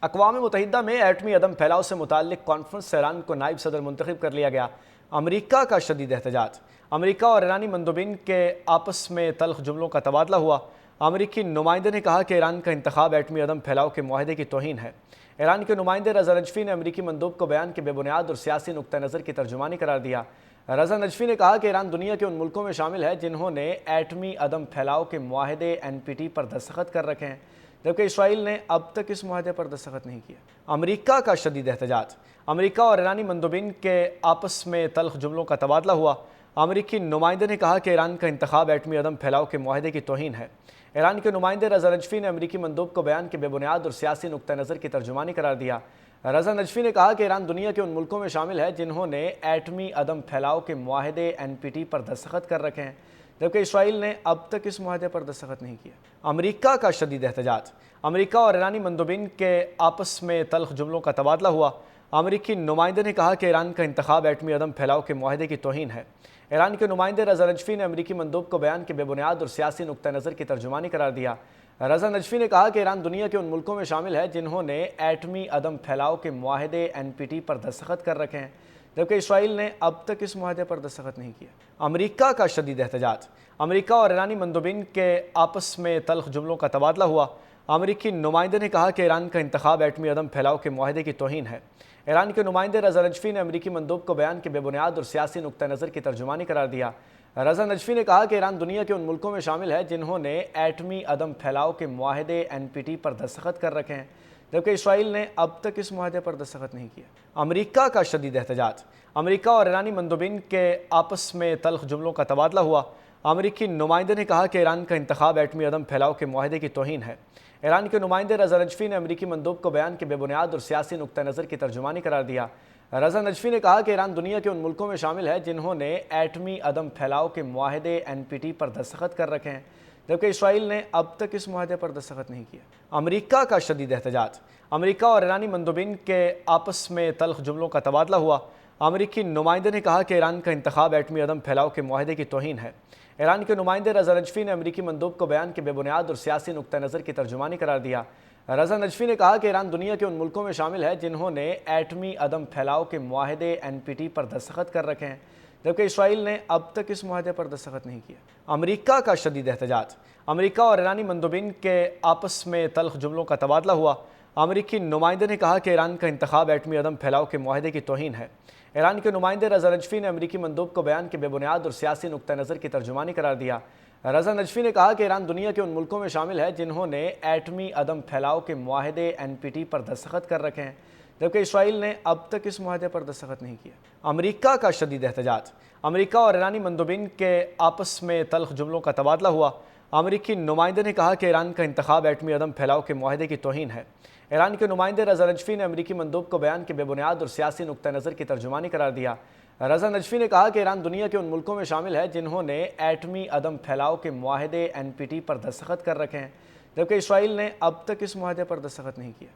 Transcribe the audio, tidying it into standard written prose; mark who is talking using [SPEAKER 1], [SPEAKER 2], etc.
[SPEAKER 1] اقوام متحدہ میں ایٹمی عدم پھیلاؤ سے متعلق کانفرنس سے ایران کو نائب صدر منتخب کر لیا گیا۔ امریکہ کا شدید احتجاج۔ امریکہ اور ایرانی مندوبین کے آپس میں تلخ جملوں کا تبادلہ ہوا۔ امریکی نمائندے نے کہا کہ ایران کا انتخاب ایٹمی عدم پھیلاؤ کے معاہدے کی توہین ہے۔ ایران کے نمائندے رضا نجفی نے امریکی مندوب کو بیان کے بے بنیاد اور سیاسی نقطہ نظر کی ترجمانی قرار دیا۔ رضا نجفی نے کہا کہ ایران دنیا کے ان ملکوں میں شامل ہے جنہوں نے ایٹمی عدم پھیلاؤ کے معاہدے NPT پر دستخط کر رکھے ہیں، جبکہ اسرائیل نے اب تک اس معاہدے پر دستخط نہیں کیا۔ امریکہ کا شدید احتجاج۔ امریکہ اور ایرانی مندوبین کے آپس میں تلخ جملوں کا تبادلہ ہوا۔ امریکی نمائندے نے کہا کہ ایران کا انتخاب ایٹمی عدم پھیلاؤ کے معاہدے کی توہین ہے۔ ایران کے نمائندے رضا نجفی نے امریکی مندوب کو بیان کے بے بنیاد اور سیاسی نقطہ نظر کی ترجمانی قرار دیا۔ رضا نجفی نے کہا کہ ایران دنیا کے ان ملکوں میں شامل ہے جنہوں نے ایٹمی عدم پھیلاؤ کے معاہدے NPT پر دستخط کر رکھے ہیں، جبکہ اسرائیل نے اب تک اس معاہدے پر دستخط نہیں کیا۔ امریکہ کا شدید احتجاج۔ امریکہ اور ایرانی مندوبین کے آپس میں تلخ جملوں کا تبادلہ ہوا۔ امریکی نمائندے نے کہا کہ ایران کا انتخاب ایٹمی عدم پھیلاؤ کے معاہدے کی توہین ہے۔ ایران کے نمائندے رضا نجفی نے امریکی مندوب کو بیان کے بے بنیاد اور سیاسی نقطہ نظر کی ترجمانی قرار دیا۔ رضا نجفی نے کہا کہ ایران دنیا کے ان ملکوں میں شامل ہے جنہوں نے ایٹمی عدم پھیلاؤ کے معاہدے NPT پر دستخط کر رکھے ہیں، جبکہ اسرائیل نے اب تک اس معاہدے پر دستخط نہیں کیا۔ امریکہ کا شدید احتجاج۔ امریکہ اور ایرانی مندوبین کے آپس میں تلخ جملوں کا تبادلہ ہوا۔ امریکی نمائندے نے کہا کہ ایران کا انتخاب ایٹمی عدم پھیلاؤ کے معاہدے کی توہین ہے۔ ایران کے نمائندے رضا نجفی نے امریکی مندوب کو بیان کے بے بنیاد اور سیاسی نقطہ نظر کی ترجمانی قرار دیا۔ رضا نجفی نے کہا کہ ایران دنیا کے ان ملکوں میں شامل ہے جنہوں نے ایٹمی عدم پھیلاؤ کے معاہدے NPT پر دستخط کر رکھے ہیں، جبکہ اسرائیل نے اب تک اس معاہدے پر دستخط نہیں کیا۔ امریکہ کا شدید احتجاج۔ امریکہ اور ایرانی مندوبین کے آپس میں تلخ جملوں کا تبادلہ ہوا۔ امریکی نمائندے نے کہا کہ ایران کا انتخاب ایٹمی عدم پھیلاؤ کے معاہدے کی توہین ہے۔ ایران کے نمائندے رضا نجفی نے امریکی مندوب کو بیان کے بے بنیاد اور سیاسی نقطہ نظر کی ترجمانی قرار دیا۔ رضا نجفی نے کہا کہ ایران دنیا کے ان ملکوں میں شامل ہے جنہوں نے ایٹمی عدم پھیلاؤ کے معاہدے NPT پر دستخط کر رکھے ہیں، جبکہ اسرائیل نے اب تک اس معاہدے پر دستخط نہیں کیا۔ امریکہ کا شدید احتجاج۔ امریکہ اور ایرانی مندوبین کے آپس میں تلخ جملوں کا تبادلہ ہوا۔ امریکی نمائندے نے کہا کہ ایران کا انتخاب ایٹمی عدم پھیلاؤ کے معاہدے کی توہین ہے۔ ایران کے نمائندے رضا نجفی نے امریکی مندوب کو بیان کے بے بنیاد اور سیاسی نقطہ نظر کی ترجمانی قرار دیا۔ رضا نجفی نے کہا کہ ایران دنیا کے ان ملکوں میں شامل ہے جنہوں نے ایٹمی عدم پھیلاؤ کے معاہدے NPT پر دستخط کر رکھے ہیں، جبکہ اسرائیل نے اب تک اس معاہدے پر دستخط نہیں کیا۔ امریکہ کا شدید احتجاج۔ امریکہ اور ایرانی مندوبین کے آپس میں تلخ جملوں کا تبادلہ ہوا۔ امریکی نمائندے نے کہا کہ ایران کا انتخاب ایٹمی عدم پھیلاؤ کے معاہدے کی توہین ہے۔ ایران کے نمائندے رضا نجفی نے امریکی مندوب کو بیان کے بے بنیاد اور سیاسی نقطہ نظر کی ترجمانی قرار دیا۔ رضا نجفی نے کہا کہ ایران دنیا کے ان ملکوں میں شامل ہے جنہوں نے ایٹمی عدم پھیلاؤ کے معاہدے NPT پر دستخط کر رکھے ہیں، جبکہ اسرائیل نے اب تک اس معاہدے پر دستخط نہیں کیا۔ امریکہ کا شدید احتجاج۔ امریکہ اور ایرانی مندوبین کے آپس میں تلخ جملوں کا تبادلہ ہوا۔ امریکی نمائندے نے کہا کہ ایران کا انتخاب ایٹمی عدم پھیلاؤ کے معاہدے کی توہین ہے۔ ایران کے نمائندے رضا نجفی نے امریکی مندوب کو بیان کے بے بنیاد اور سیاسی نقطہ نظر کی ترجمانی قرار دیا۔ رضا نجفی نے کہا کہ ایران دنیا کے ان ملکوں میں شامل ہے جنہوں نے ایٹمی عدم پھیلاؤ کے معاہدے NPT پر دستخط کر رکھے ہیں، جبکہ اسرائیل نے اب تک اس معاہدے پر دستخط نہیں کیا۔